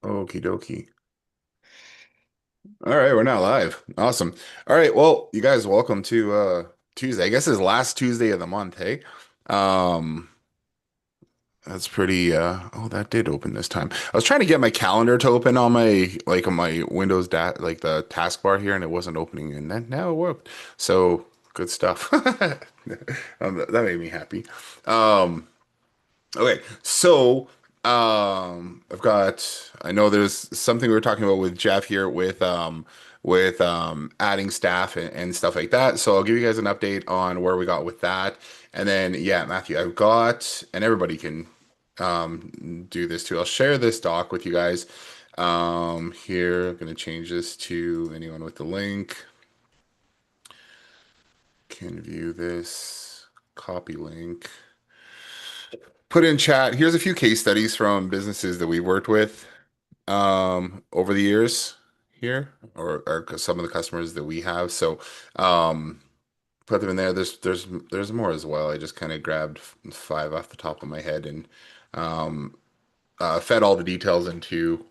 Okie dokie. All right, we're now live. Awesome. All right, well, you guys, welcome to Tuesday. I guess it's last Tuesday of the month, hey? Um, that's pretty oh, that did open this time. I was trying to get my calendar to open on my on my Windows dat like the taskbar here, and it wasn't opening, and then now it worked. So good stuff. That made me happy. Um, Okay, so I know there's something we were talking about with Jeff here with adding staff and stuff like that. So I'll give you guys an update on where we got with that. And then yeah, Matthew, I've got and everybody can do this too. I'll share this doc with you guys. Here, I'm gonna change this to anyone with the link can view this. Copy link. Put in chat. Here's a few case studies from businesses that we've worked with over the years here, or some of the customers that we have. So put them in there. There's more as well. I just kind of grabbed five off the top of my head and um, fed all the details into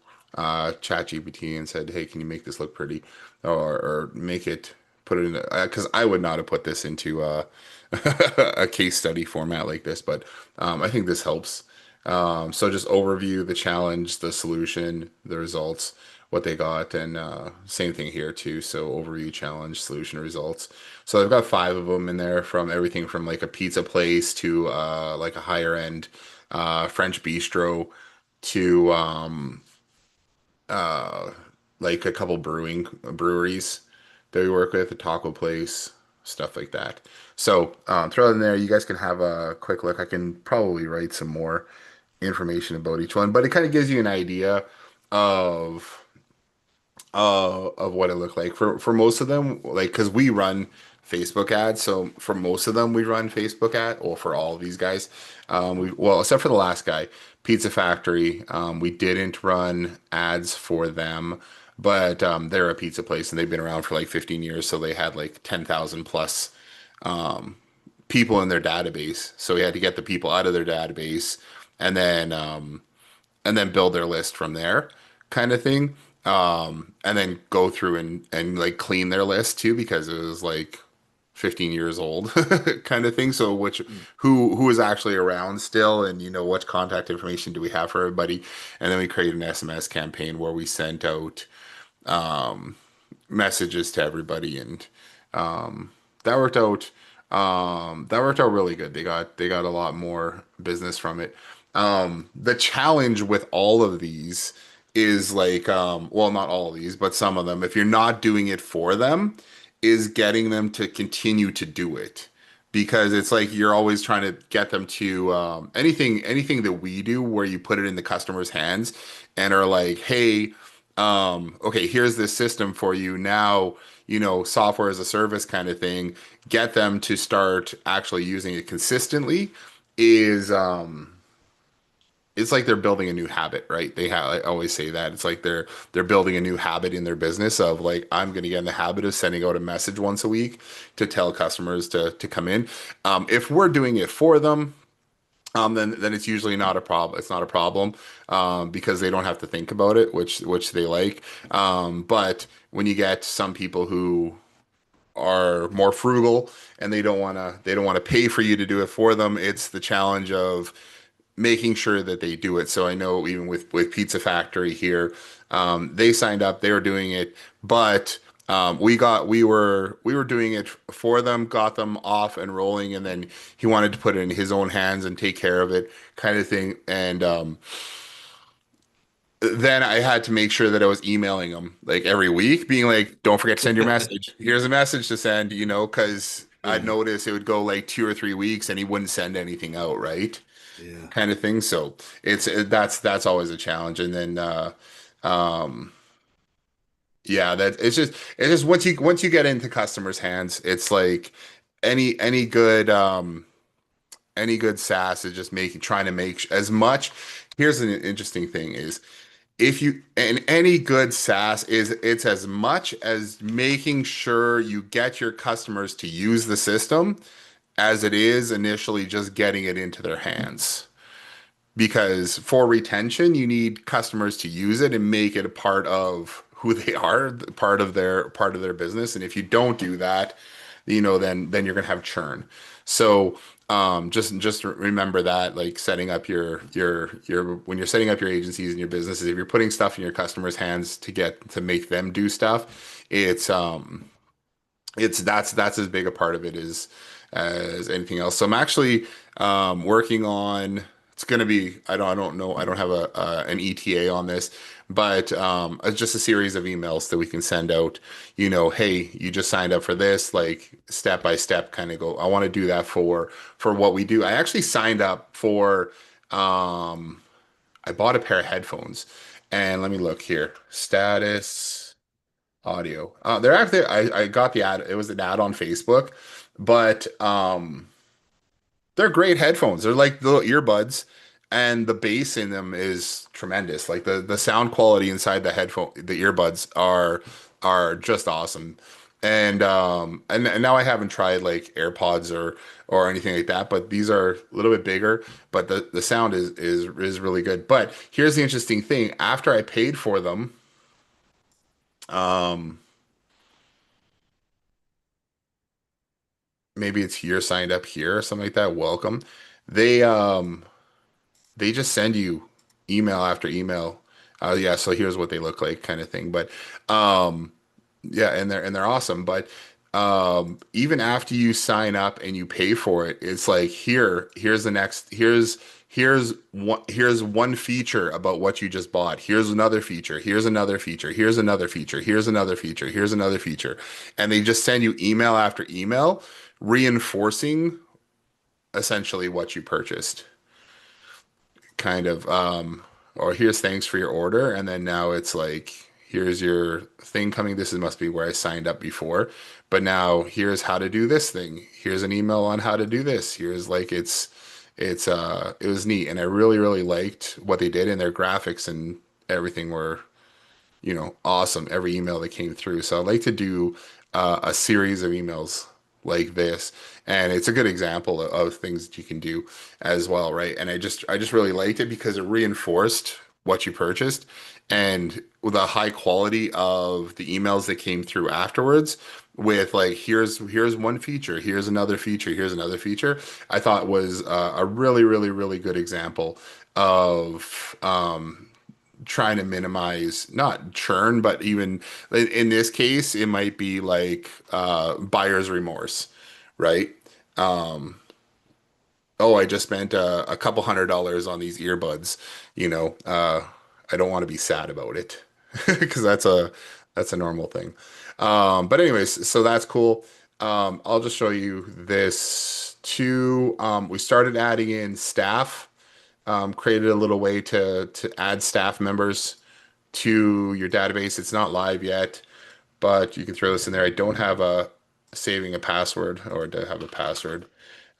ChatGPT and said, "Hey, can you make this look pretty, or make it put it in?" Because I would not have put this into a case study format like this, but I think this helps. So just overview the challenge, the solution, the results, what they got, and same thing here too. So overview, challenge, solution, results. So I've got five of them in there from everything from like a pizza place to like a higher end French bistro to uh like a couple breweries that we work with, a taco place, stuff like that. So throw it in there. You guys can have a quick look. I can probably write some more information about each one, but it kind of gives you an idea of of what it looked like for most of them, like because we run Facebook ads. So for most of them, we run Facebook ad, or for all of these guys, we well, except for the last guy, Pizza Factory, we didn't run ads for them, but they're a pizza place and they've been around for like 15 years, so they had like 10,000 plus people in their database. So we had to get the people out of their database and then build their list from there, kind of thing. And then go through and like clean their list too because it was like 15 years old kind of thing. So which Mm. who is actually around still, and what contact information do we have for everybody? And then we created an SMS campaign where we sent out messages to everybody, and that worked out. That worked out really good. They got a lot more business from it. The challenge with all of these is like, well, not all of these, but some of them, if you're not doing it for them, is getting them to continue to do it. Because it's like you're always trying to get them to anything that we do where you put it in the customer's hands and are like, hey, okay, here's this system for you now, software as a service kind of thing, get them to start actually using it consistently is it's like they're building a new habit, right? I always say that. It's like they're building a new habit in their business of like, I'm going to get in the habit of sending out a message once a week to tell customers to come in. If we're doing it for them, then it's usually not a problem. It's not a problem because they don't have to think about it, which they like. But when you get some people who are more frugal and they don't want to pay for you to do it for them, it's the challenge of making sure that they do it. So I know even with Pizza Factory here, they signed up, they were doing it, but we were doing it for them, got them off and rolling, and then he wanted to put it in his own hands and take care of it, kind of thing. And then I had to make sure that I was emailing him like every week, being like, "Don't forget to send your message. Here's a message to send," because I'd Yeah, notice it would go like 2 or 3 weeks and he wouldn't send anything out, right? yeah, Kind of thing. So that's always a challenge. And then um yeah, that it's just once you get into customers' hands, it's like any good any good SaaS is just making trying to make as much. Here's an interesting thing is if you and any good SaaS is it's as much as making sure you get your customers to use the system as it is initially just getting it into their hands. because for retention, you need customers to use it and make it a part of who they are, part of their business. And if you don't do that, then you're gonna have churn. So just remember that, like setting up your when you're setting up your agencies and your businesses, if you're putting stuff in your customers' hands to make them do stuff, it's that's as big a part of it as anything else. So I'm actually working on. It's going to be. I don't know. I don't have an ETA on this, but it's just a series of emails that we can send out. Hey, you just signed up for this, like step by step, kind of go. I want to do that for what we do. I actually signed up for. I bought a pair of headphones, and let me look here. Status. Audio. They're actually I got the ad. It was an ad on Facebook, but they're great headphones. They're like little earbuds, and the bass in them is tremendous. Like the sound quality inside the earbuds are just awesome. And now I haven't tried like AirPods or anything like that, but these are a little bit bigger, but the sound is really good. But here's the interesting thing. After I paid for them, um maybe it's here signed up here or something like that, welcome, they they just send you email after email. Yeah, so here's what they look like, kind of thing. But um yeah, and they're awesome. But even after you sign up and you pay for it, it's like here's the next here's one feature about what you just bought. Here's another feature. Here's another feature. Here's another feature. Here's another feature. Here's another feature. And they just send you email after email reinforcing essentially what you purchased, kind of. Or here's thanks for your order, and then now it's like here's your thing coming. Must be where I signed up before, but now here's how to do this thing. Here's an email on how to do this. Here's like it was neat, and I really liked what they did, and their graphics and everything were awesome. Every email that came through. So I'd like to do a series of emails like this, and it's a good example of things that you can do as well, right? And I just really liked it because it reinforced what you purchased, and with a high quality of the emails that came through afterwards. With like, here's one feature, here's another feature, here's another feature. I thought was a really good example of trying to minimize not churn, but even in this case, it might be like buyer's remorse, right? Um, oh, I just spent a couple $100 on these earbuds. You know, uh, I don't want to be sad about it because that's a normal thing. But anyways, so that's cool. I'll just show you this too. We started adding in staff, created a little way to add staff members to your database. It's not live yet, but you can throw this in there. I don't have a saving a password or to have a password.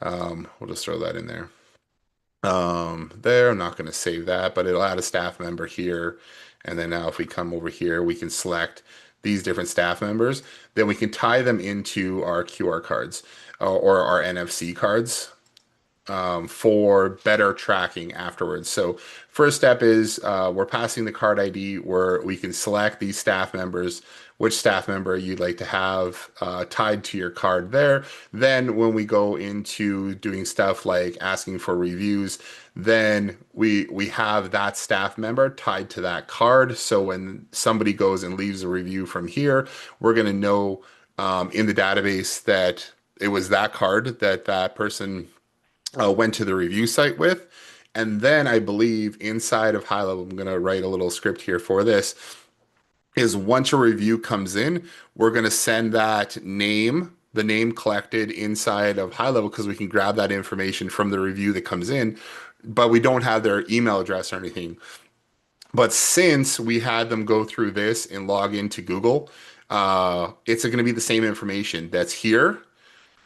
We'll just throw that in there. There, I'm not going to save that, but it'll add a staff member here. And then now if we come over here, we can select these different staff members. Then we can tie them into our QR cards or our NFC cards for better tracking afterwards. So first step is we're passing the card ID where we can select these staff members, which staff member you'd like to have tied to your card there. Then when we go into doing stuff like asking for reviews, then we have that staff member tied to that card. So when somebody goes and leaves a review from here, we're going to know in the database that it was that card that that person went to the review site with. And then I believe inside of High Level, I'm going to write a little script here for this, is once a review comes in, we're going to send the name collected inside of High Level because we can grab that information from the review that comes in, but we don't have their email address or anything. But since we had them go through this and log into Google, it's going to be the same information that's here.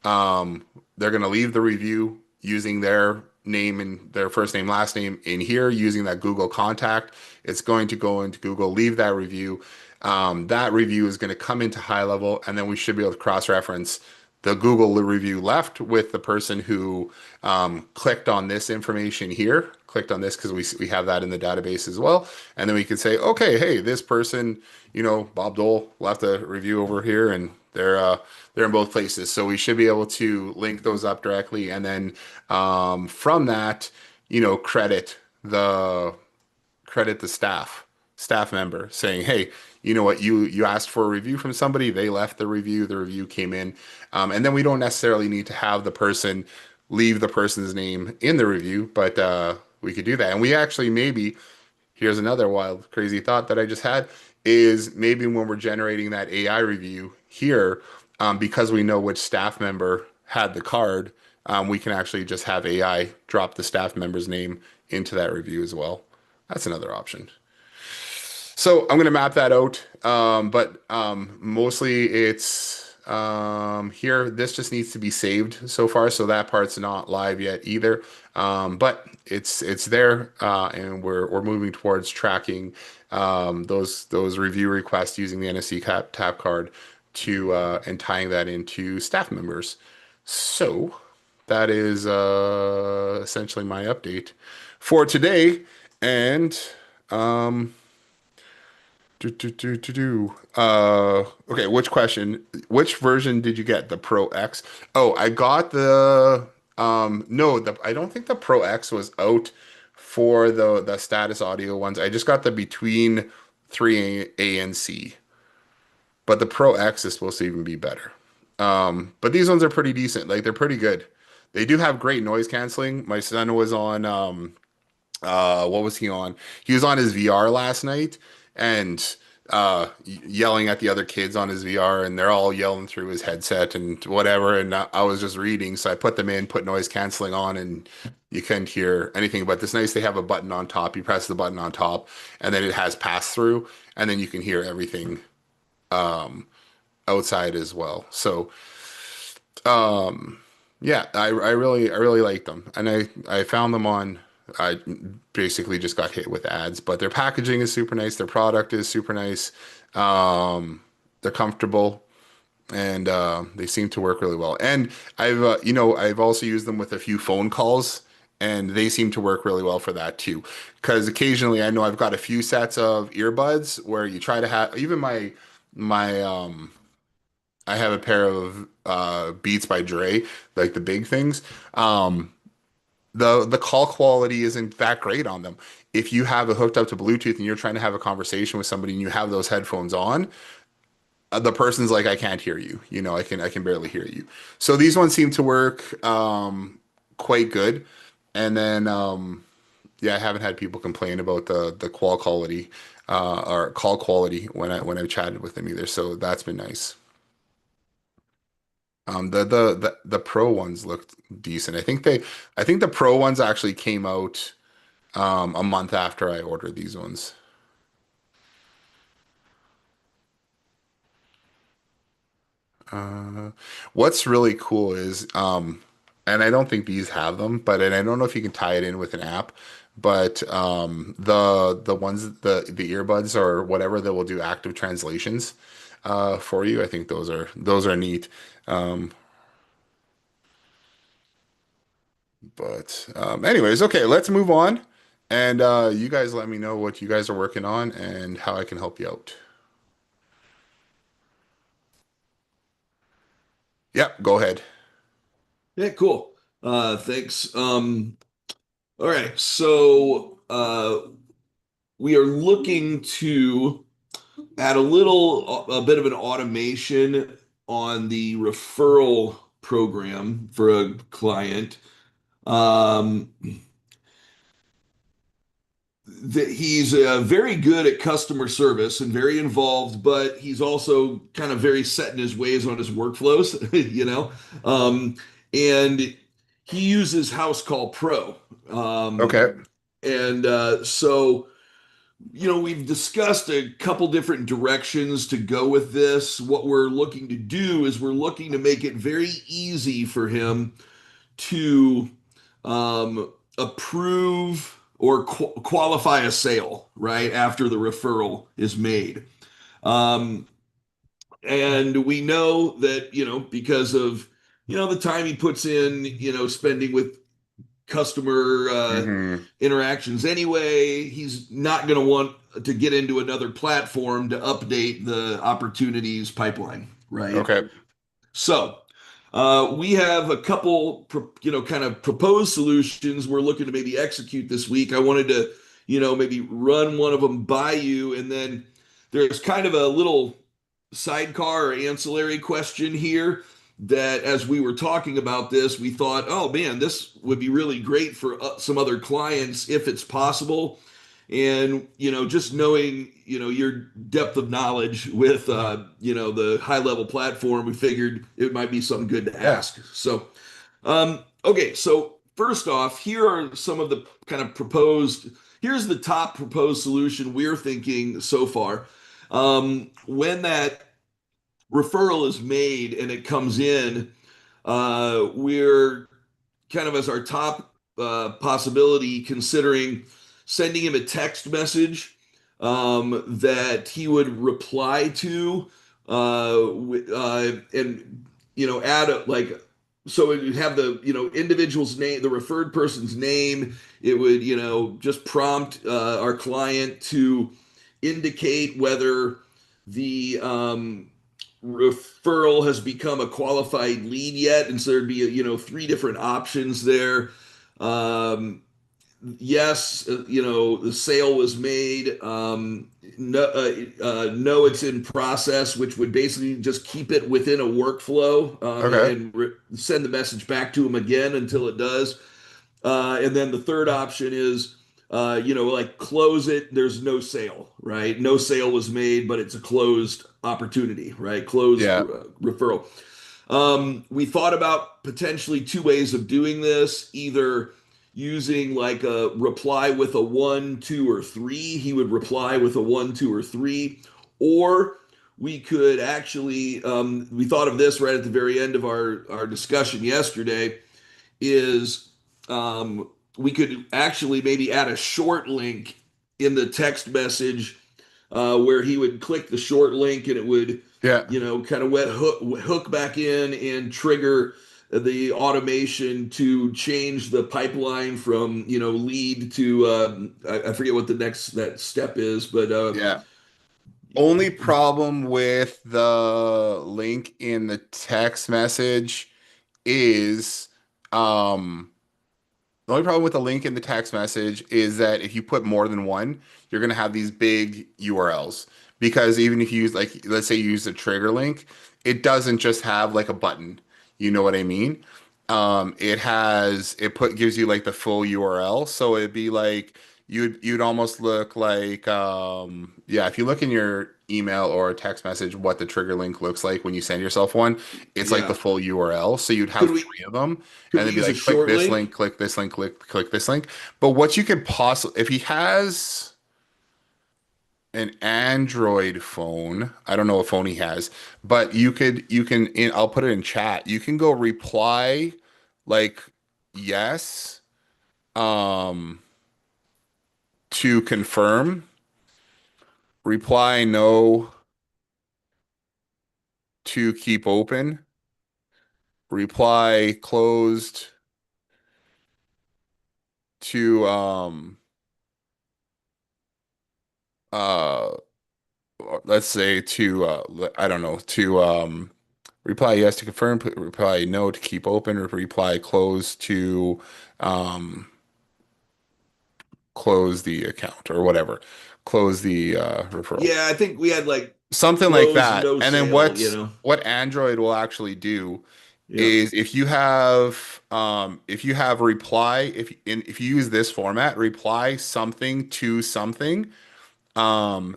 They're going to leave the review using their name and their first name, last name in here using that Google contact. It's going to go into Google, leave that review. That review is going to come into High Level, and then we should be able to cross-reference the Google review left with the person who clicked on this information here, clicked on this because we have that in the database as well. And then we can say, okay, hey, this person, Bob Dole left a review over here and they're in both places. So we should be able to link those up directly. And then from that, credit the staff member saying, hey, you know what, you asked for a review from somebody, they left the review came in, and then we don't necessarily need to have the person leave the person's name in the review, but we could do that. And we actually maybe, here's another wild crazy thought that I just had, is maybe when we're generating that AI review here, because we know which staff member had the card, we can actually just have AI drop the staff member's name into that review as well. That's another option. So I'm going to map that out. But mostly it's here. This just needs to be saved so far. So that part's not live yet either. But it's there, and we're moving towards tracking those review requests using the NFC tap card to and tying that into staff members. So that is essentially my update for today. And um, okay, which question? Which version did you get? The Pro X? Oh, I got the no, I don't think the Pro X was out for the status audio ones. I just got the between 3A and C. But the Pro X is supposed to even be better. But these ones are pretty decent. Like they're pretty good. They do have great noise canceling. My son was on what was he on? He was on his VR last night and yelling at the other kids on his VR, and they're all yelling through his headset and whatever. And I was just reading, so I put them in, put noise canceling on, and you couldn't hear anything. But this nice, they have a button on top. You press the button on top, and then it has pass through, and then you can hear everything outside as well. So yeah, I really like them, and I found them on. I basically just got hit with ads, but their packaging is super nice. Their product is super nice. They're comfortable, and they seem to work really well. And I've also used them with a few phone calls, and they seem to work really well for that too. Because occasionally, I know I've got a few sets of earbuds where you try to have even my I have a pair of Beats by Dre, like the big things. The call quality isn't that great on them. If you have it hooked up to Bluetooth and you're trying to have a conversation with somebody and you have those headphones on, the person's like, I can't hear you. I can barely hear you. So these ones seem to work quite good. And then yeah, I haven't had people complain about the call quality when I've chatted with them either. So that's been nice. The pro ones looked decent. I think the pro ones actually came out a month after I ordered these ones. Uh, what's really cool is and I don't think these have them, and I don't know if you can tie it in with an app, but the ones the earbuds or whatever that will do active translations for you. I think those are neat. Um, But anyways, okay, let's move on. And you guys let me know what you guys are working on and how I can help you out. Yep, go ahead. Yeah, cool. Thanks. All right. So we are looking to add a bit of an automation on the referral program for a client. Um, that he's very good at customer service and very involved, but he's also kind of very set in his ways on his workflows, you know. And he uses House Call Pro. Um, Okay. and we've discussed a couple different directions to go with this. What we're looking to do is we're looking to make it very easy for him to approve or qualify a sale right after the referral is made. Um, and we know that, because of the time he puts in, spending with customer Hmm. interactions anyway. He's not going to want to get into another platform to update the opportunities pipeline, right? Okay. So we have a couple, kind of proposed solutions we're looking to maybe execute this week. I wanted to, maybe run one of them by you, and then there's kind of a little sidecar or ancillary question here that as we were talking about this, we thought, oh man, this would be really great for some other clients if it's possible. And, just knowing, your depth of knowledge with, the high level platform, we figured it might be something good to Yeah. ask. So, okay. So first off, here are some of the kind of here's the top proposed solution we're thinking so far. When that referral is made and it comes in, we're kind of as our top possibility considering sending him a text message that he would reply to and add a like so it would have the individual's name, the referred person's name. It would just prompt our client to indicate whether the referral has become a qualified lead yet, and so there'd be three different options there. um, yes, the sale was made. No, no, it's in process, which would basically just keep it within a workflow, Okay. and send the message back to them again until it does. And then the third option is, like close it. There's no sale, right? No sale was made, but it's a closed opportunity, right? Closed Yeah. referral. We thought about potentially two ways of doing this, either using like a reply with a one, two, or three. He would reply with a one, two, or three. Or we could actually, we thought of this right at the very end of our discussion yesterday, is we could actually maybe add a short link in the text message where he would click the short link and it would, Yeah. kind of hook back in and trigger the automation to change the pipeline from, lead to, I forget what the next that step is, but Yeah. Only problem with the link in the text message is um the only problem with the link in the text message is that if you put more than one, you're going to have these big URLs. Because even if you use, like, let's say you use a trigger link, it doesn't just have like a button. You know what I mean? Gives you like the full URL. So it'd be like you'd almost look like, yeah, if you look in your email or a text message what the trigger link looks like when you send yourself one, it's like the yeah. full URL. So you'd Could have we three of them could and we then be use a like, click short this link, link? click this link, click this link. But what you could possibly, if he has an Android phone, I don't know what phone he has, but I'll put it in chat. You can go reply like yes, um, to confirm, reply no to keep open, reply closed to uh let's say to I don't know, to reply yes to confirm, reply no to keep open, or reply close to um close the account or whatever. Close the referral. Yeah, I think we had like Something like close that. no And then sale. what Android will actually do Yeah. is if you have reply, if you use this format, reply something to something, um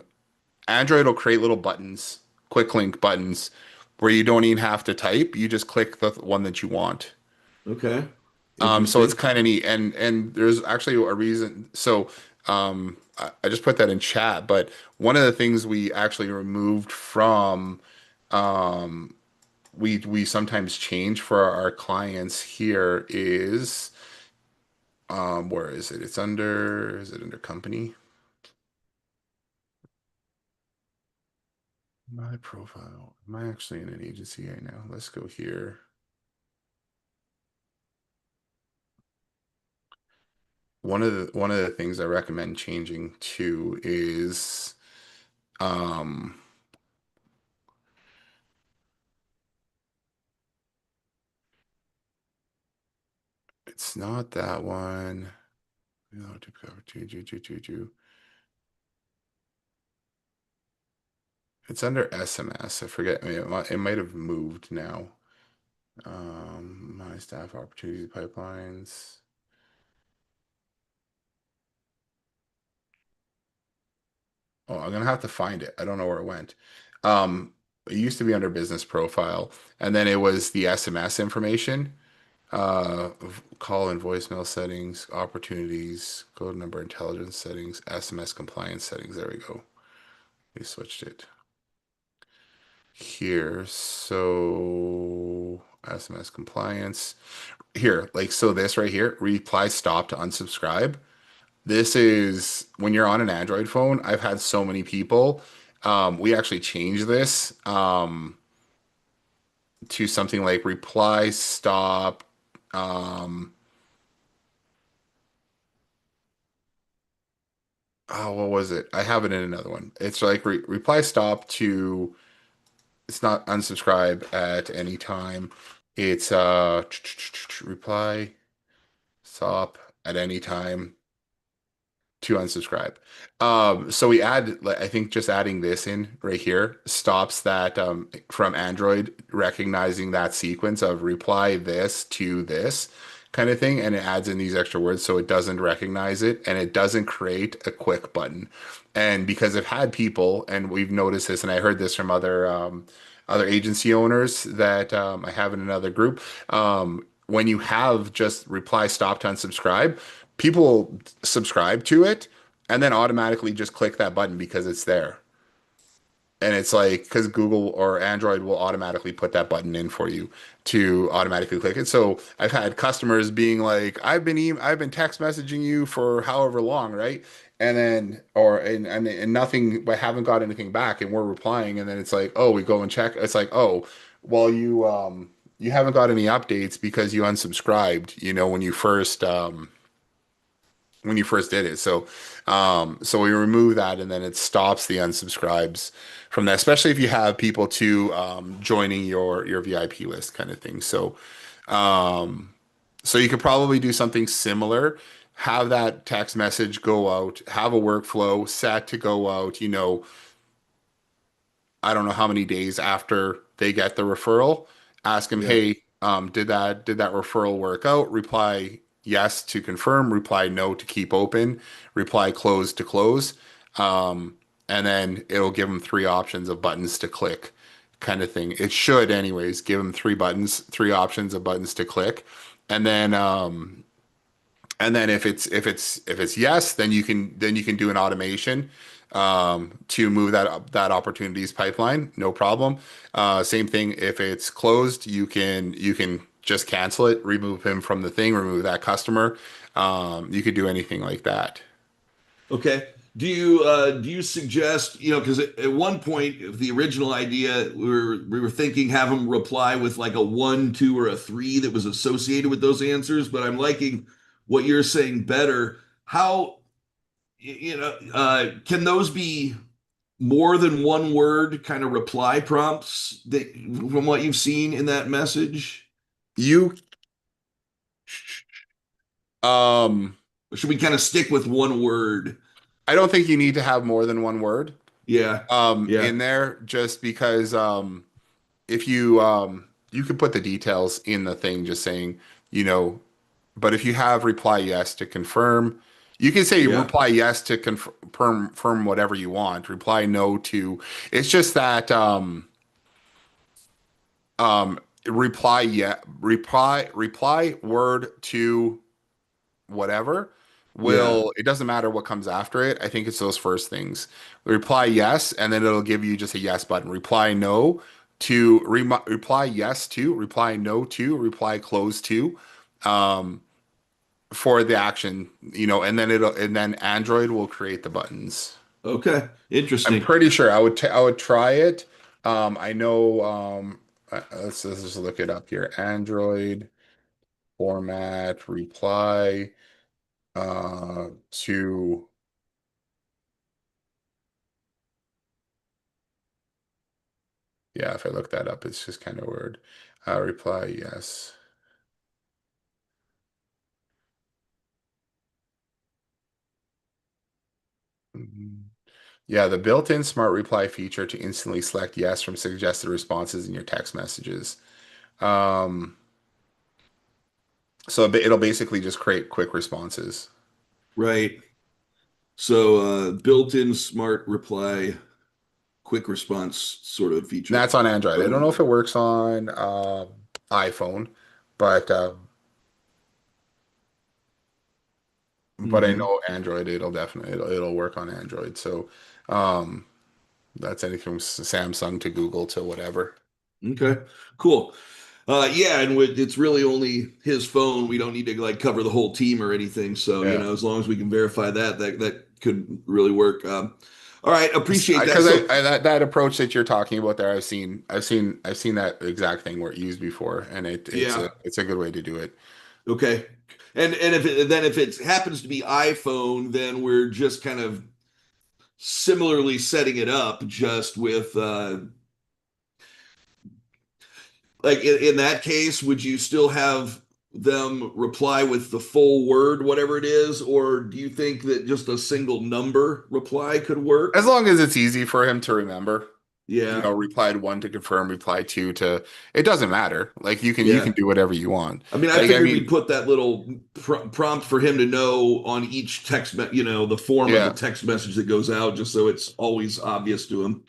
Android will create little buttons, quick link buttons, where you don't even have to type. You just click the one that you want. Okay. So it's Interesting. kind of neat, and there's actually a reason. So I just put that in chat, but one of the things we actually removed from um, we sometimes change for our clients here is where is it? Is it under company? My profile. Am I actually in an agency right now? Let's go here. one of the things I recommend changing to is um it's not that one. No, to cover two. It's under SMS. I forget. I mean, it might have moved now. My staff opportunity pipelines. Oh, I'm gonna have to find it. I don't know where it went. Um, it used to be under business profile, and then it was the SMS information. Call and voicemail settings, opportunities, code number intelligence settings, SMS compliance settings. There we go. We switched it here. So SMS compliance here, like so this right here, reply stop to unsubscribe. This is when you're on an Android phone. I've had so many people. We actually changed this to something like reply stop. Um, oh, what was it? I have it in another one. It's like reply stop to. It's not unsubscribe at any time. It's reply stop at any time to unsubscribe. So we add, like, I think just adding this in right here stops that from Android recognizing that sequence of reply this to this kind of thing, and it adds in these extra words so it doesn't recognize it and it doesn't create a quick button. And because I've had people, and we've noticed this, and I heard this from other agency owners that I have in another group. When you have just reply stop to unsubscribe, people subscribe to it and then automatically just click that button because it's there. And it's like, because Google or Android will automatically put that button in for you to automatically click it. So I've had customers being like, I've been text messaging you for however long, right? And then, and nothing, but haven't got anything back, and we're replying, and then it's like, oh, we go and check. It's like, oh, well, you haven't got any updates because you unsubscribed, when you first did it. So we remove that, and then it stops the unsubscribes from that, especially if you have people to joining your VIP list kind of thing. Um, so you could probably do something similar. Have that text message go out, have a workflow set to go out, I don't know how many days after they get the referral. Ask them, Yeah. hey, did that referral work out? Reply yes to confirm. Reply no to keep open. Reply close to close. Um, and then it'll give them three options of buttons to click, kind of thing. It should, anyways, give them three options of buttons to click, and then if it's yes, then you can do an automation to move that opportunities pipeline, no problem. Same thing if it's closed, you can just cancel it, remove him from the thing, remove that customer. You could do anything like that. Okay. Do you suggest, because at one point the original idea we were thinking have them reply with like a one, two, or a three that was associated with those answers, but I'm liking what you're saying better. How can those be more than one word kind of reply prompts that from what you've seen in that message? You um Or should we kind of stick with one word? I don't think you need to have more than one word Yeah. in Yeah. there, just because if you could put the details in the thing just saying, you know, but if you have reply yes to confirm, you can say Yeah. reply yes to confirm whatever you want. Reply no to. It's just that reply word to whatever Yeah. will, it doesn't matter what comes after it. I think it's those first things. Reply yes, and then it'll give you just a yes button. Reply no to reply yes to, reply no to, reply close to. Um, for the action, and then Android will create the buttons. Okay. I'm Interesting. pretty sure I would try it. I know let's just look it up here. Android format reply. To yeah, if I look that up, it's just kind of weird. Reply yes. Mhm. Yeah, the built-in smart reply feature to instantly select yes from suggested responses in your text messages. Um, so it'll basically just create quick responses. Right. So built-in smart reply, quick response sort of And feature. that's on Android. I don't know Okay. if it works on iPhone, but I Hmm. know Android. It'll definitely it'll work on Android. So um, that's anything from Samsung to Google to whatever. Okay. Cool. Yeah, and it's really only his phone. We don't need to like cover the whole team or anything. So, Yeah. as long as we can verify that, that could really work. All right, appreciate that. Because So, that approach that you're talking about there, I've seen that exact thing where used before, and yeah, it's a good way to do it. okay. And if it happens to be iPhone, then we're just kind of similarly setting it up, just with like in that case, would you still have them reply with the full word, whatever it is, or do you think that just a single number reply could work? As long as it's easy for him to remember, Yeah, replied one to confirm, reply two to, it doesn't matter. Like you can yeah. do whatever you want. I mean, I Like I figured we'd mean, put that little prompt for him to know on each the form of the yeah. text message that goes out, just so it's always obvious to him.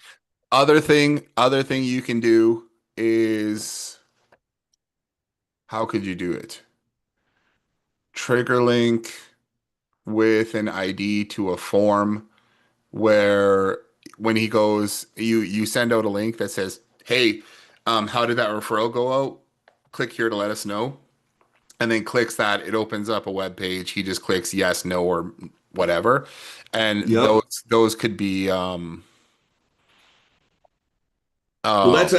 Other thing you can do is how could you do it? Trigger link with an ID to a form where when he goes, you send out a link that says, "Hey, how did that referral go out? Click here to let us know." And then clicks that, it opens up a web page. He just clicks yes, no, or whatever. And Yep. those could be Well, um that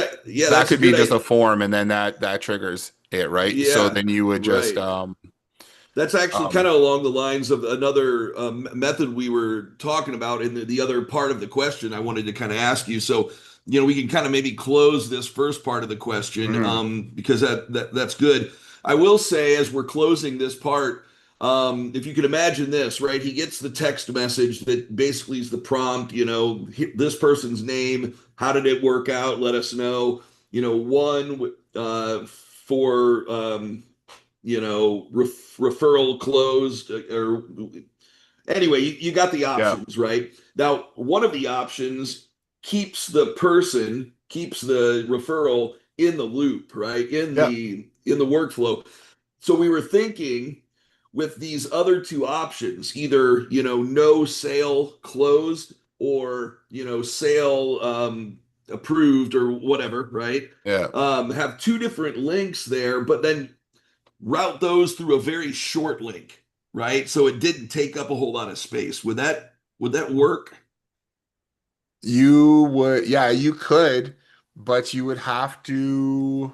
that's a could be good just idea. a form, and then that triggers it, right? So Yeah, then you would just right. That's actually kind um of along the lines of another method we were talking about in the other part of the question I wanted to kind of ask you. So, we can kind of maybe close this first part of the question mhm. because that's good. I will say, as we're closing this part, if you could imagine this, right? He gets the text message that basically is the prompt, this person's name, how did it work out? Let us know. One for referral closed or anyway, you got the Yeah, options, right? Now, one of the options keeps the referral in the loop, right? yeah, In the workflow. So we were thinking with these other two options, either, no sale closed or, sale approved or whatever, right? yeah. Have two different links there, but then route those through a very short link, right? So it didn't take up a whole lot of space. Would that work? You would, yeah, you could, but you would have to.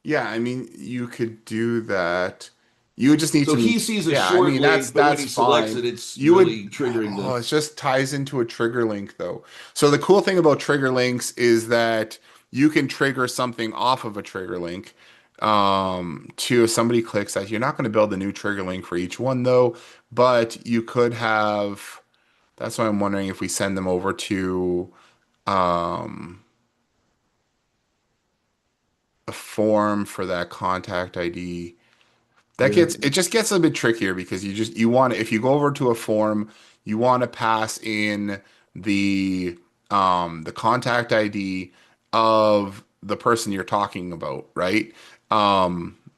Yeah, I mean, you could do that. You would just need So to, he sees a yeah, I short mean, link, but when that's he selects fine. it, it's You would, really triggering oh, the. it just ties into a trigger link though. So the cool thing about trigger links is that you can trigger something off of a trigger link. To if somebody clicks that, you're not going to build a new trigger link for each one though, but you could have, that's why I'm wondering if we send them over to um a form for that contact ID. That Yeah. gets it just gets a bit trickier because you want to, if you go over to a form, you want to pass in the contact ID of the person you're talking about, right?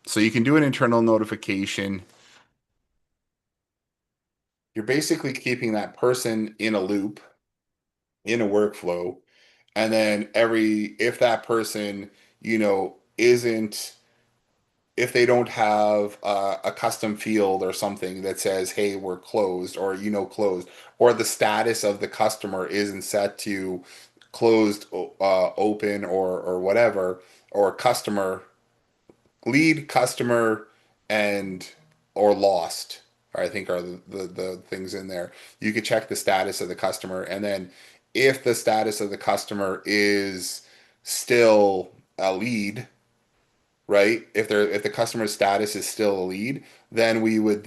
So you can do an internal notification. You're basically keeping that person in a loop, in a workflow, and then if that person, isn't, if they don't have a custom field or something that says, "Hey, we're closed," or closed, or the status of the customer isn't set to closed, open, or whatever, or customer lead customer and or lost. I think are the things in there. You could check the status of the customer, and then if the status of the customer is still a lead, right? If the customer's status is still a lead, then we would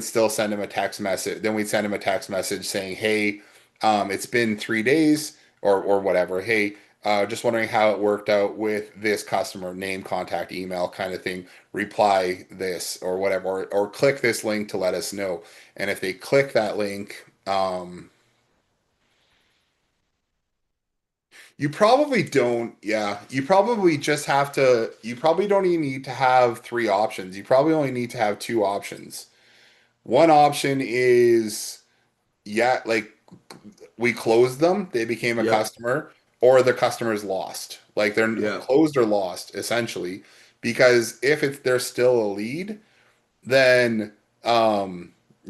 still send him a text message. Then we'd send him a text message saying, "Hey, it's been 3 days or whatever. Hey, just wondering how it worked out with this customer, name, contact, email kind of thing. Reply this or whatever, or click this link to let us know." And if they click that link, you probably don't, yeah. You probably just have to, you probably don't even need to have three options. You probably only need to have two options. One option is, yeah, like we closed them, they became a Yep. customer, or the customer's lost. Like they're Yeah. closed or lost, essentially. Because if it's they're still a lead, then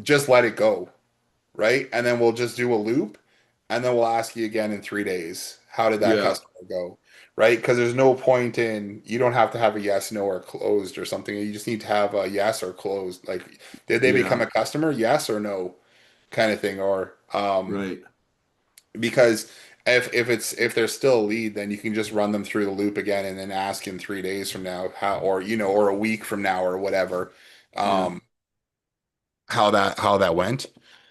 just let it go, right? And then we'll just do a loop, and then we'll ask you again in 3 days. How did that Yeah. customer go? Right? Because there's no point in, you don't have to have a yes, no, or closed or something. You just need to have a yes or closed. Like, did they become Yeah. a customer? Yes or no, kind of thing. Or Right. because if they're still a lead, then you can just run them through the loop again and then ask in 3 days from now how, or or a week from now or whatever, Yeah. um, how that went.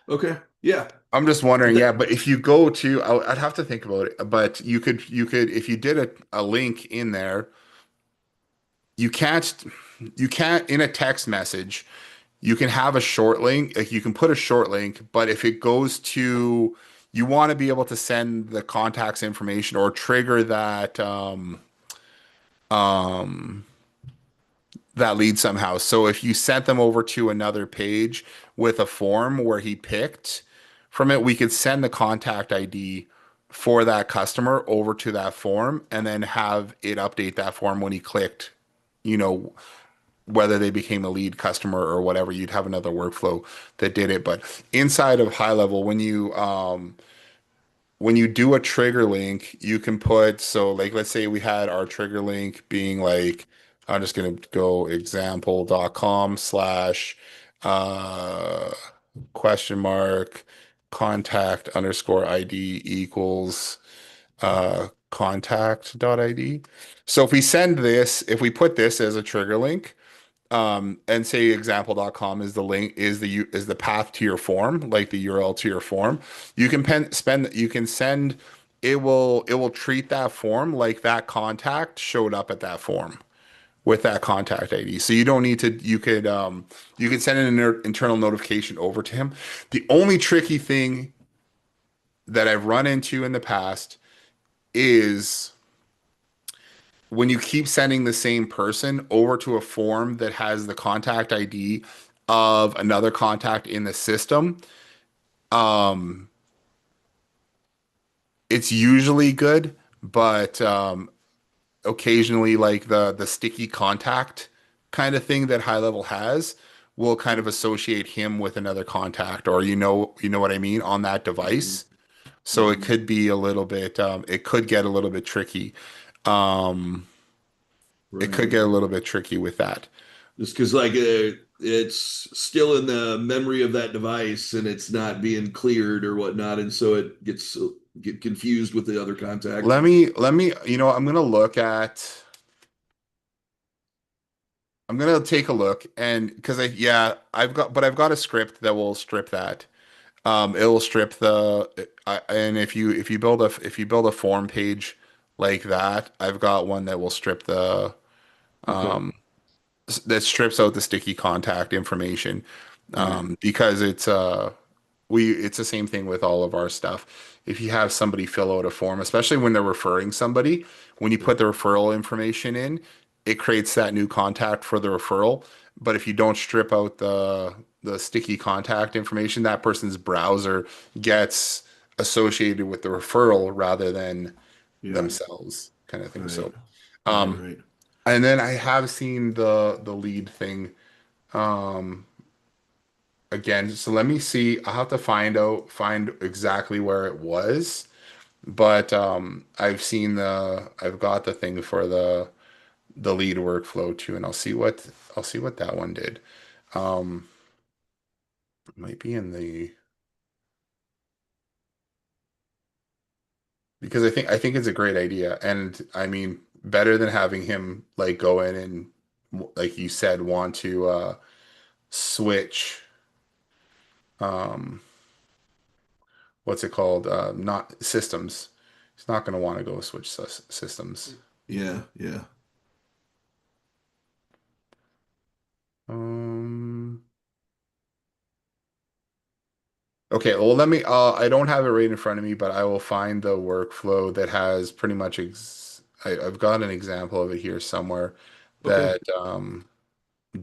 Okay. Yeah. I'm just wondering, That, yeah, but if you go to, I'd have to think about it, but if you did a link in there, you can't, in a text message, you can have a short link, like you can put a short link, but if it goes to, you want to be able to send the contacts information or trigger um, that lead somehow. So if you sent them over to another page with a form where he picked from it, we could send the contact ID for that customer over to that form and then have it update that form when he clicked, you know, whether they became a lead customer or whatever. You'd have another workflow that did it. But inside of high level, when you do a trigger link, you can put, so like let's say we had our trigger link being like, I'm just gonna go example.com slash uh question mark contact underscore ID equals contact dot ID. So if we send this, if we put this as a trigger link, and say example.com is the link, is the path to your form, like the URL to your form, you can send, it will treat that form like that contact showed up at that form with that contact ID. So you don't need to, you could send an internal notification over to him. The only tricky thing that I've run into in the past is when you keep sending the same person over to a form that has the contact ID of another contact in the system, um, it's usually good, but occasionally, like the sticky contact kind of thing that high level has will kind of associate him with another contact, or you know what I mean, on that hmm device. So it hmm could be a little bit, it could get a little bit tricky. Um, it could Right. get a little bit tricky with that. Just because like it's still in the memory of that device and it's not being cleared or whatnot, and so it get confused with the other contact. I'm gonna look at, I'm gonna take a look and because yeah, I've got a script that will strip that. It will strip and if you build a form page like that, I've got one that will strip Okay. um, that strips out the sticky contact information, Right. because it's the same thing with all of our stuff. If you have somebody fill out a form, especially when they're referring somebody, when you Yeah. put the referral information in, it creates that new contact for the referral. But if you don't strip out the sticky contact information, that person's browser gets associated with the referral rather than Yeah. themselves, kind of thing. Right. So, Right. um, Right. and then I have seen the lead thing um again. So let me see. I'll have to find exactly where it was. But I've got the thing for the lead workflow too, and I'll see what that one did. Um, it might be in the because I think it's a great idea, and I mean better than having him like go in and like you said want to switch um what's it called not systems. He's not going to want to go switch systems. Yeah, yeah. Um, okay, well let me I don't have it right in front of me, but I will find the workflow that has pretty much I've got an example of it here somewhere Okay, that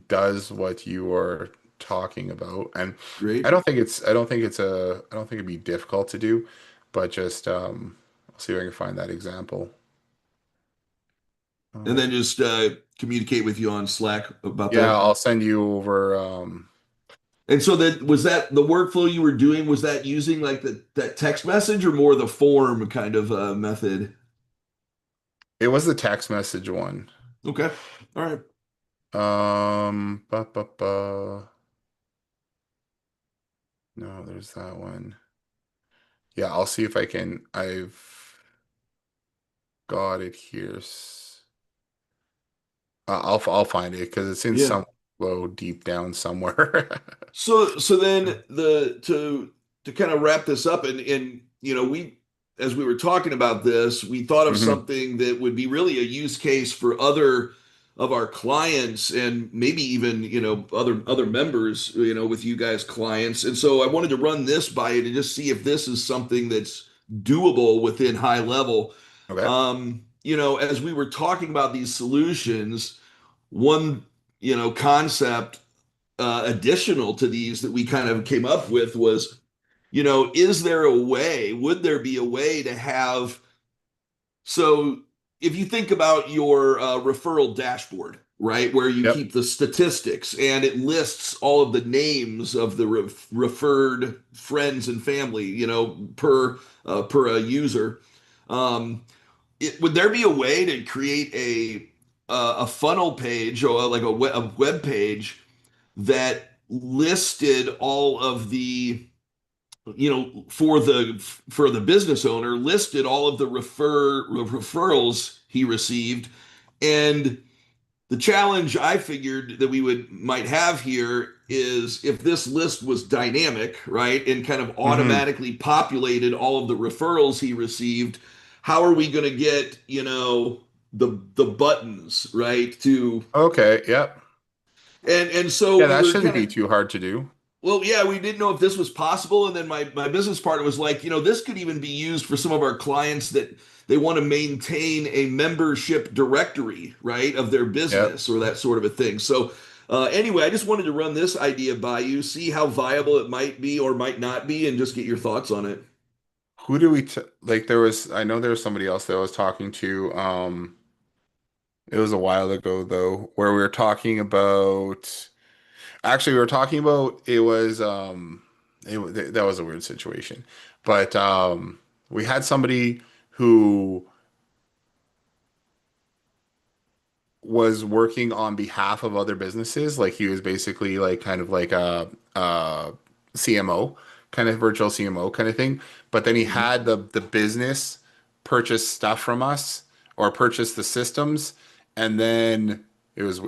does what you are talking about. And great. I don't think it'd be difficult to do, but just I'll see if I can find that example. And Uh, then just communicate with you on Slack about yeah, that. I'll send you over And so that was that the workflow you were doing, was that using like that text message or more the form kind of method? it was the text message one. Okay. All right. Ba, ba, ba. No, there's that one. Yeah, I'll see if I can. I've got it here. I'll find it because it's in Yeah. some low deep down somewhere. So then to kind of wrap this up and we as we were talking about this, we thought of hmm something that would be really a use case for other of our clients and maybe even other members with you guys clients. And so I wanted to run this by you to just see if this is something that's doable within high level. Okay. As we were talking about these solutions, one concept additional to these that we kind of came up with was, is there a way, would there be a way to have, so if you think about your referral dashboard, right, where you Yep. keep the statistics and it lists all of the names of the referred friends and family, per a user, um, would there be a way to create a funnel page or like a web page that listed all of the for the business owner, listed all of the referrals he received? And the challenge I figured that we would might have here is if this list was dynamic, right, and kind of hmm automatically populated all of the referrals he received, how are we going to get the buttons right to Okay. Yep. and so Yeah, we that were shouldn't kind of, be too hard to do. well, yeah, we didn't know if this was possible. And then my business partner was like, this could even be used for some of our clients that they want to maintain a membership directory, right, of their Yep. business or that sort of a thing. So, anyway, I just wanted to run this idea by you, see how viable it might be or might not be, and just get your thoughts on it. Who do we t like there was I know there was somebody else that I was talking to. It was a while ago though, where we were talking about actually we were talking about it was that was a weird situation. But we had somebody who was working on behalf of other businesses. Like he was basically like kind of like a CMO, kind of virtual CMO kind of thing. But then he Mhm. had the business purchase stuff from us or purchase the systems, and then it was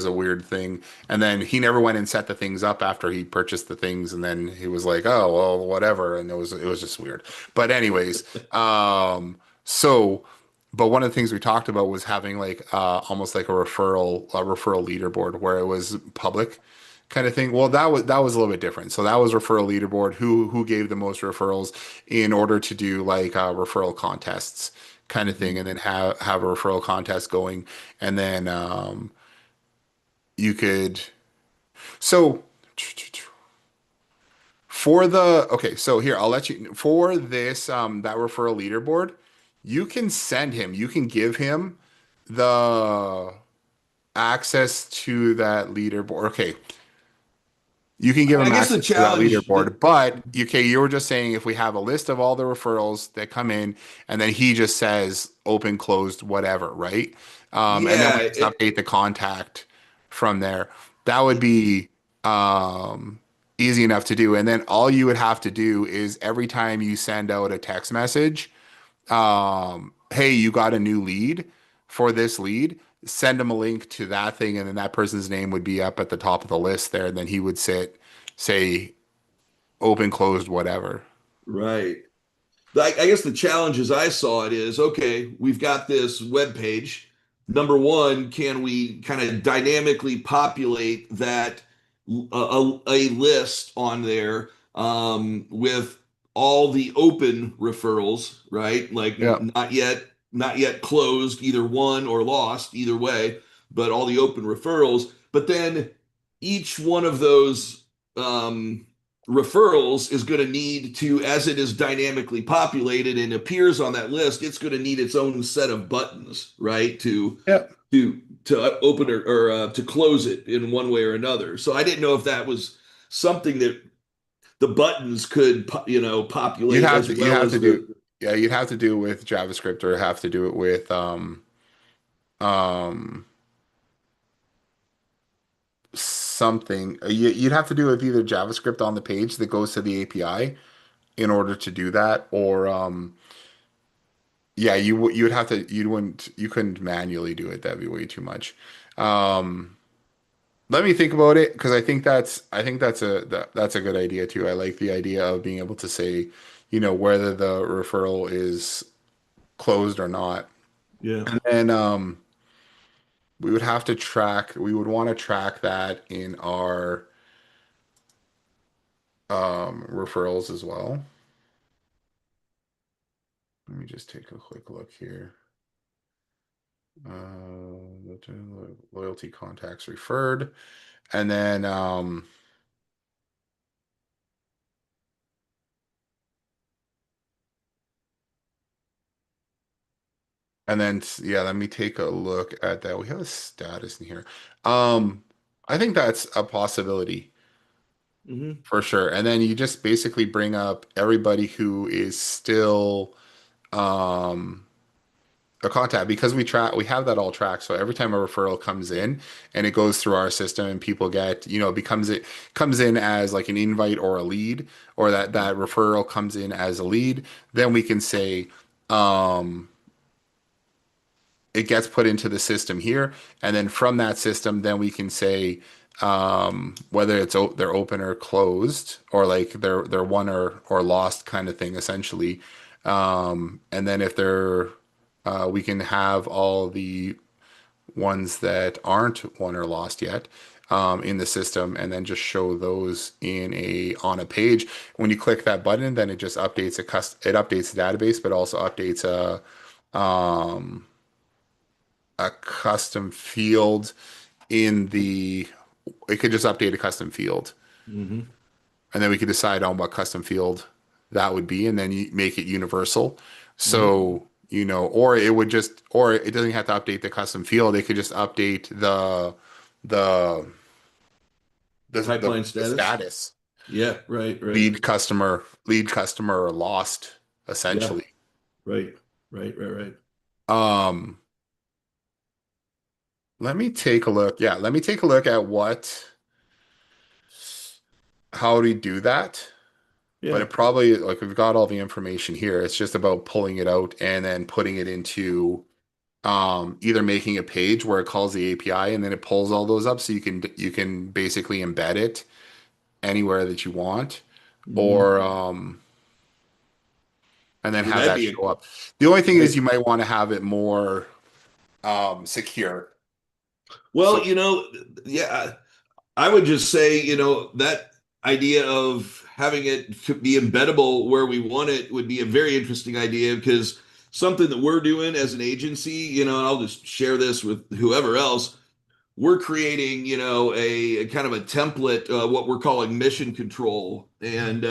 a weird thing. And then he never went and set the things up after he purchased the things, and then he was like, oh well, whatever, and it was just weird. But anyways, so. But one of the things we talked about was having like almost like a referral leaderboard where it was public kind of thing. Well, that was a little bit different. So that was referral leaderboard, who gave the most referrals in order to do like referral contests kind of thing, Mhm. and then have a referral contest going, and then you could so for the okay, so here I'll let you for this that referral leaderboard, you can give him the access to that leaderboard. Okay, you can give I him guess the access to that challenge that leaderboard, but you were just saying if we have a list of all the referrals that come in, and then he just says open, closed, whatever, right? And then yeah, we just update the contact from there. that would be um, easy enough to do. And then all you would have to do is every time you send out a text message, hey, you got a new lead for this lead, send them a link to that thing, and then that person's name would be up at the top of the list there. And then he would say, open, closed, whatever. Right. I guess the challenge as I saw it is, okay, we've got this web page. Number one, can we kind of dynamically populate that a list on there with all the open referrals, right? Like Yeah. not yet closed, either won or lost, either way, but all the open referrals. But then each one of those referrals is going to need to, as it is dynamically populated and appears on that list, it's going to need its own set of buttons, right? Yeah. To open or to close it in one way or another. So I didn't know if that was something that the buttons could, populate as You'd well have to as do the. yeah, you'd have to do it with JavaScript or have to do it with um something. You'd have to do it with either JavaScript on the page that goes to the API in order to do that, or yeah, you would have to you couldn't manually do it. That'd be way too much. Um, Let me think about it because I think that's a good idea too. I like the idea of being able to say, whether the referral is closed or not. Yeah. And then we would want to track that in our referrals as well. Let me just take a quick look here. Loyalty contacts referred. And then yeah, let me take a look at that. We have a status in here. Um, I think that's a possibility Hmm. for sure. And then you just basically bring up everybody who is still um a contact because we have that all tracked. So every time a referral comes in and it goes through our system and people get, it comes in as like an invite or a lead, or that referral comes in as a lead, then we can say um it gets put into the system here, and then from that system, then we can say whether they're open or closed, or like they're won or lost kind of thing, essentially. And then if they're we can have all the ones that aren't won or lost yet in the system, and then just show those in a on a page. When you click that button, then it just updates it updates the database, but also updates um, a custom field in the it could just update a custom field, Hmm. and then we could decide on what custom field that would be, and then you make it universal. Hmm. So or it doesn't have to update the custom field. It could just update the Pipeline the status. status, Yeah. Right. Right. lead customer or lost, Yeah. essentially. Right. Right. Right. Right. um Let me take a look. Yeah, let me take a look at how we do that. But Yeah. it probably, like, we've got all the information here. It's just about pulling it out and then putting it into either making a page where it calls the API and then it pulls all those up so you can basically embed it anywhere that you want, Hmm. or and then Yeah, have that'd that be show up. The only thing is right. you might want to have it more secure. So Well, yeah, I would just say, that idea of having it to be embeddable where we want it would be a very interesting idea because something that we're doing as an agency, and I'll just share this with whoever else, we're creating, a kind of a template, what we're calling mission control. And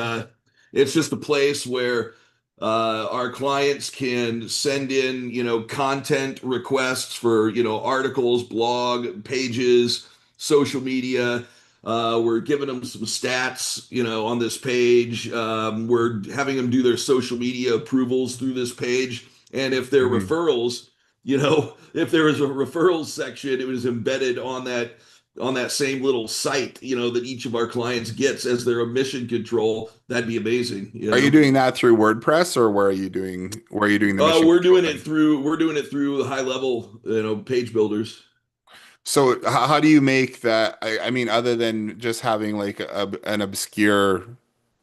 it's just a place where our clients can send in, content requests for, articles, blog pages, social media. We're giving them some stats, on this page. We're having them do their social media approvals through this page. And if they're mhm. referrals, if there was a referrals section, it was embedded on that on that same little site, that each of our clients gets as their emission control, that'd be amazing, Are you doing that through WordPress or where are you doing the mission control thing? We're doing it through the high level, page builders. So how do you make that? I mean, other than just having like an obscure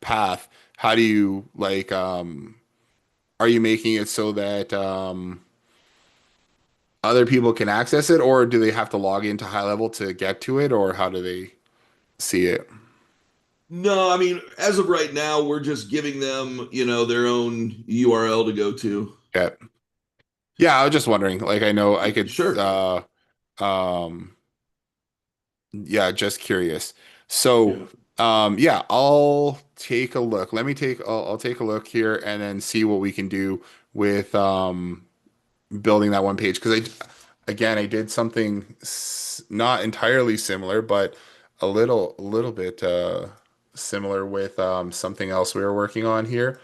path, how do you like are you making it so that other people can access it, or do they have to log into high level to get to it, or how do they see it? No, I mean, as of right now, we're just giving them, their own URL to go to. Yeah. Yeah, I was just wondering. Like I know I could Sure. um yeah, just curious. So Yeah. yeah, I'll take a look. I'll take a look here and then see what we can do with building that one page because again I did something not entirely similar but a little bit similar with something else we were working on here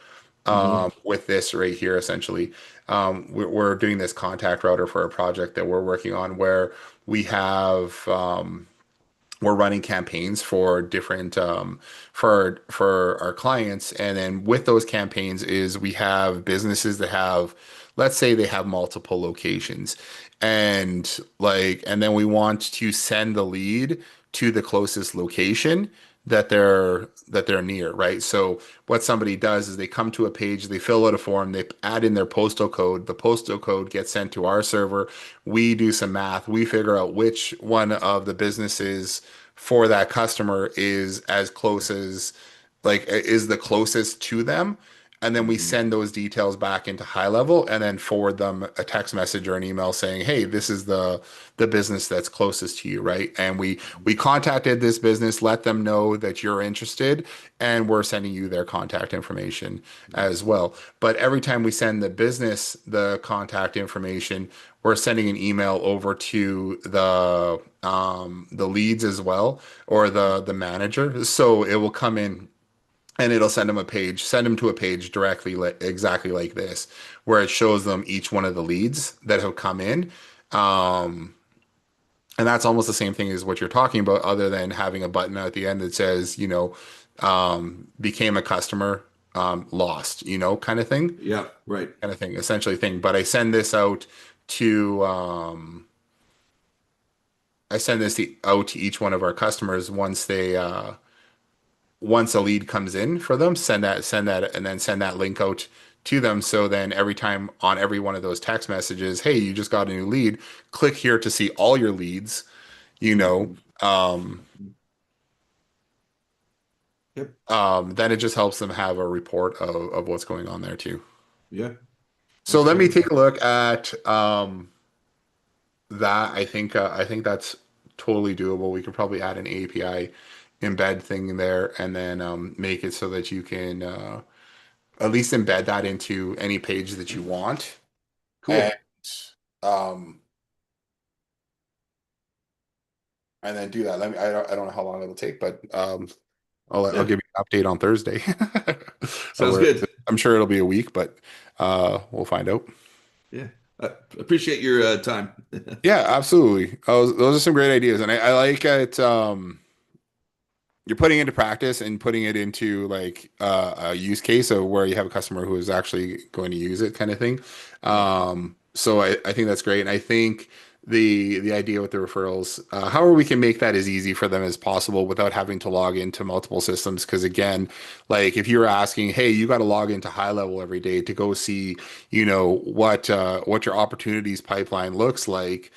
Hmm. with this right here essentially we're doing this contact router for a project that we're working on where we have we're running campaigns for different for our clients and then with those campaigns is we have businesses that have let's say they have multiple locations and then we want to send the lead to the closest location that they're near, right? So what somebody does is they come to a page, they fill out a form, they add in their postal code, the postal code gets sent to our server, we do some math, we figure out which one of the businesses for that customer is as close as like is the closest to them and then we Hmm. send those details back into high level and then forward them a text message or an email saying hey this is the business that's closest to you, right? And we contacted this business, let them know that you're interested and we're sending you their contact information as well. But every time we send the business the contact information, we're sending an email over to the leads as well or the manager. So it will come in and it'll send them a page, send them to a page directly exactly like this, where it shows them each one of the leads that have come in. Um, and that's almost the same thing as what you're talking about, other than having a button at the end that says, became a customer, lost, Yeah, right. kind of thing, essentially thing. But to I send out to each one of our customers once a lead comes in for them, send that, and then send that link out to them. So then every time on every one of those text messages, hey, you just got a new lead, click here to see all your leads, you know. Hmm. Um, Yep. then it just helps them have a report of what's going on there too. Yeah, So that's let me great. take a look at that. I think that's totally doable. We could probably add an API embed thing in there and then make it so that you can at least embed that into any page that you want and Cool. um and then do that. I don't know how long it'll take, but I'll Yeah, give you an update on Thursday. sounds good. I'm sure it'll be a week, but we'll find out. Yeah, I appreciate your time. Yeah, absolutely. Those are some great ideas, and I like it. You're putting into practice and putting it into like a use case of where you have a customer who is actually going to use it kind of thing. Yep. So I think that's great. And I think the idea with the referrals, however we can make that as easy for them as possible without having to log into multiple systems. Because again, like if you're asking, hey, you got to log into high level every day to go see, what your opportunities pipeline looks like,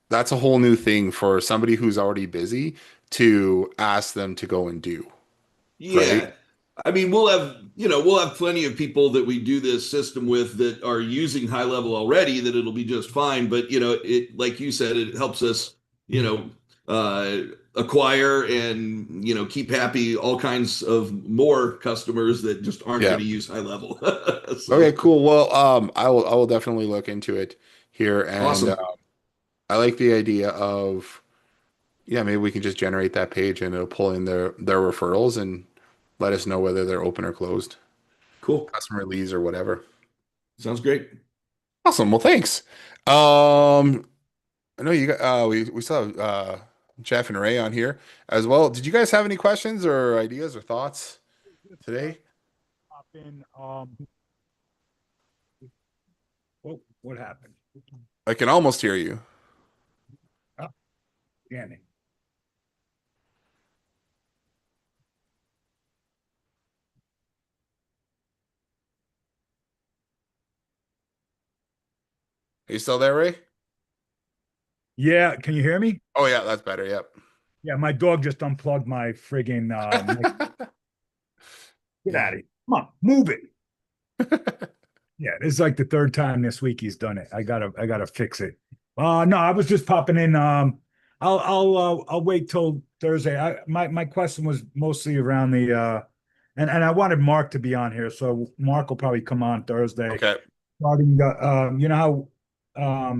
that's a whole new thing for somebody who's already busy to ask them to go and do, right? Yeah. I mean, we'll have plenty of people that we do this system with that are using high level already, that it'll be just fine. But, like you said, it helps us, you know, acquire and, keep happy all kinds of more customers that just aren't Yeah. going to use high level. Okay, So cool. Well, I will definitely look into it here, and awesome. I like the idea of yeah, maybe we can just generate that page and it'll pull in their referrals and let us know whether they're open or closed, Cool. customer leads or whatever. Sounds great. Awesome. Well, thanks. I know you got we still have Jeff and Ray on here as well. Did you guys have any questions or ideas or thoughts Just today? pop in. What happened? I can almost hear you. Oh, Danny. Are you still there, Ray? Yeah, can you hear me? Oh yeah, that's better. Yep. Yeah, my dog just unplugged my friggin' mic. Get Yeah. out of here. Come on, move it. Yeah, this is like the third time this week he's done it. I gotta fix it. No, I was just popping in. I'll wait till Thursday. My question was mostly around the and I wanted Mark to be on here, so Mark will probably come on Thursday. Okay. Starting the you know how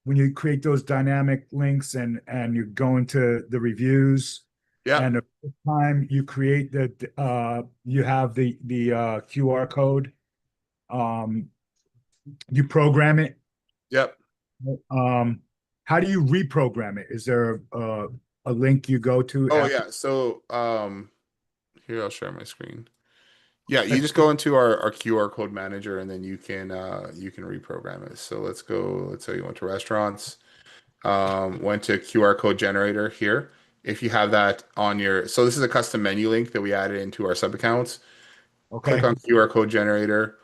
when you create those dynamic links and you go into the reviews and Yep. the first time you create you have the QR code, um you program it. Yep. um how do you reprogram it? Is there a link you go to Oh after? yeah. So here I'll share my screen. Yeah, you just go into our QR code manager and then you can reprogram it. So let's go, let's say you went to restaurants, went to QR code generator here. If you have that on your, so this is a custom menu link that we added into our sub accounts. Click Okay. on QR code generator,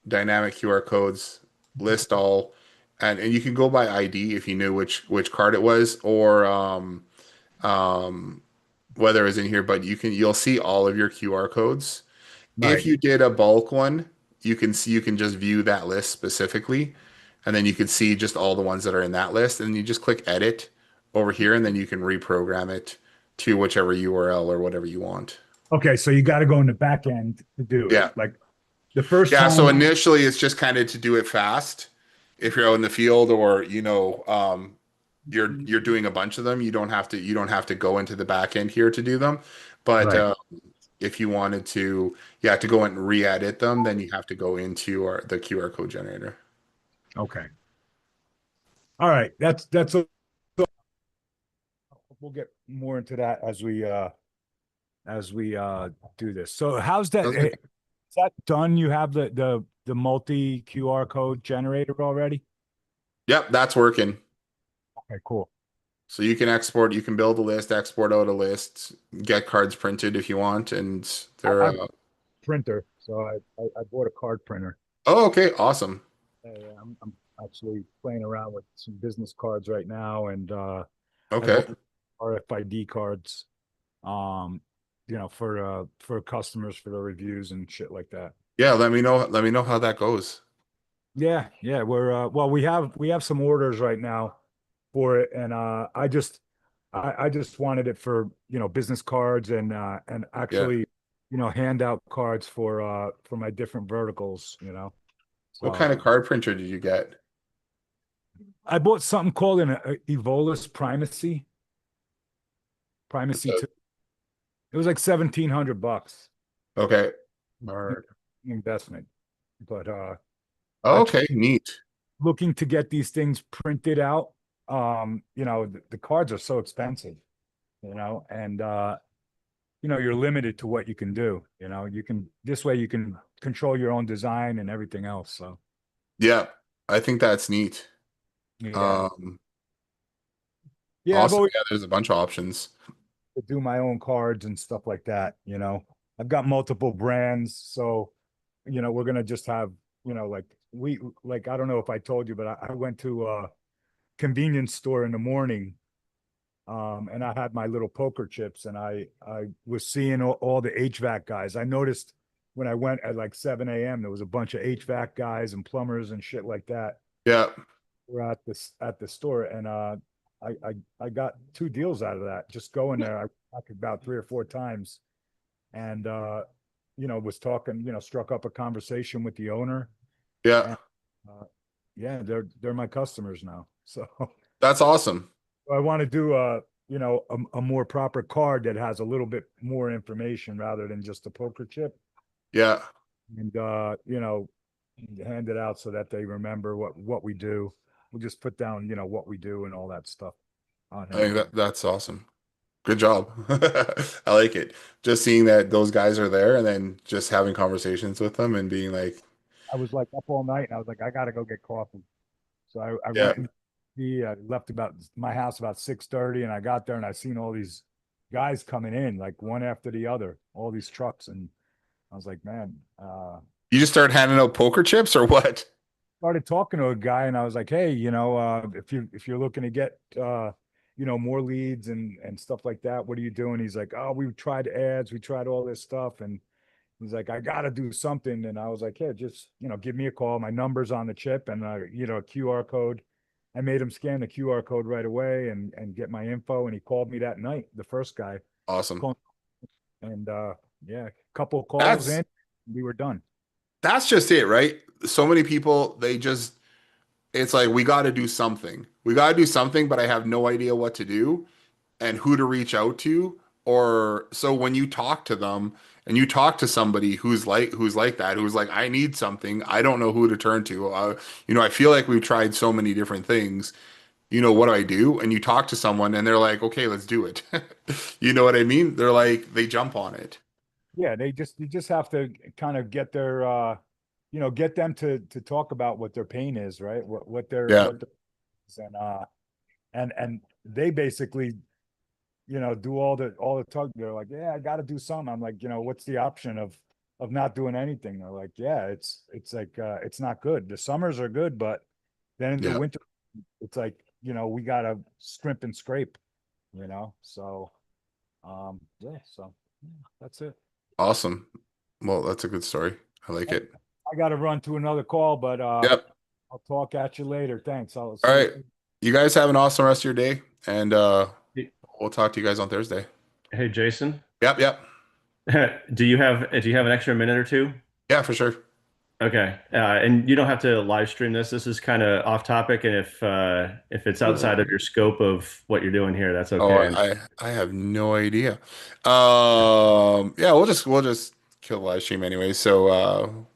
dynamic QR codes, list all, and you can go by ID if you knew which card it was or um whether it's in here, but you'll see all of your QR codes. If Right. you did a bulk one, you can just view that list specifically, and then you can see just all the ones that are in that list, and you just click edit over here, and then you can reprogram it to whichever URL or whatever you want. Okay, so you got to go in the back end to do it. Yeah. Like the first Yeah, so time. initially it's just kind of to do it fast. If you're out in the field or you're doing a bunch of them, you don't have to go into the back end here to do them. But Right. if you wanted to, yeah, to go and re-edit them, then you have to go into the QR code generator. Okay. All right. That's we'll get more into that as we do this. So how's that? Sounds good. Is that done? You have the multi QR code generator already? Yep, that's working. Okay, cool. So you can export, you can build a list, export out a list, get cards printed if you want, and I they're have a printer, so I bought a card printer. oh, okay, awesome. Yeah, I'm actually playing around with some business cards right now, and I Okay. bought RFID cards, um, for customers for the reviews and shit like that. Yeah, let me know how that goes. Yeah, yeah, we're well, we have some orders right now for it, and I just wanted it for business cards and Yeah. actually handout cards for my different verticals. What So kind of card printer did you get? I bought something called an Evolus Primacy 2. It was like $1,700 Okay. All right. investment, but I Okay, neat. looking to get these things printed out. The cards are so expensive, and you're limited to what you can do. You can this way you can control your own design and everything else. So Yeah, I think that's neat. yeah, Um, yeah, I've Awesome. always Yeah, there's a bunch of options. to do my own cards and stuff like that. I've got multiple brands, so we're gonna just have like I don't know if I told you, but I went to a convenience store in the morning. And I had my little poker chips, and I was seeing all the HVAC guys. I noticed when I went at like 7 a.m. there was a bunch of HVAC guys and plumbers and shit like that Yeah, were at the store, and I got two deals out of that. Just going there, I talked about 3 or 4 times, and was talking, struck up a conversation with the owner, yeah, and yeah, they're my customers now. So that's awesome. I want to do a more proper card that has a little bit more information rather than just a poker chip, Yeah, and hand it out so that they remember what we do. We'll just put down what we do and all that stuff. Oh, I no. think that's awesome. Good job. I like it. Just seeing that those guys are there and then just having conversations with them and being like, I was like up all night and I was like, I gotta go get coffee. So I yeah, went and left about my house about 6:30 and I got there and I seen all these guys coming in like one after the other, all these trucks. And I was like, man, you just start handing out poker chips or what? started talking to a guy and I was like, hey, if you're looking to get more leads and stuff like that, what are you doing? He's like, oh, we tried ads, we tried all this stuff, and he's like, I got to do something. And I was like, yeah, just give me a call. My number's on the chip and a QR code. I made him scan the QR code right away and get my info. And he called me that night. The first guy Awesome. called, and yeah, a couple of calls That's in, we were done. that's just it, right? So many people, they just it's like we got to do something. We got to do something, but I have no idea what to do and who to reach out to. Or so when you talk to them and you talk to somebody who's like that, who's like, I need something, I don't know who to turn to. I feel like we've tried so many different things. What do I do? And you talk to someone and they're like, okay, let's do it. You know what I mean? They're like, they jump on it. Yeah, you just have to kind of get their get them to talk about what their pain is, right? Yeah. What and they basically do all the tug. They're like, yeah, I got to do something. I'm like, what's the option of not doing anything? They're like, yeah, it's like it's not good. The summers are good, but then in the Yeah. winter, it's like we gotta scrimp and scrape, So yeah, so yeah, that's it. Awesome. Well, that's a good story. I like Hey, it. I got to run to another call, but Yep. I'll talk at you later. Thanks. I'll All see you right. soon. You guys have an awesome rest of your day, and Hey, we'll talk to you guys on Thursday. hey, Jason, Yep, yep. do you have an extra minute or two? Yeah, for sure. Okay, and you don't have to live stream this. This is kind of off topic, and if it's outside of your scope of what you're doing here, that's Oh, okay. I have no idea. Yeah, we'll just kill the live stream anyway. So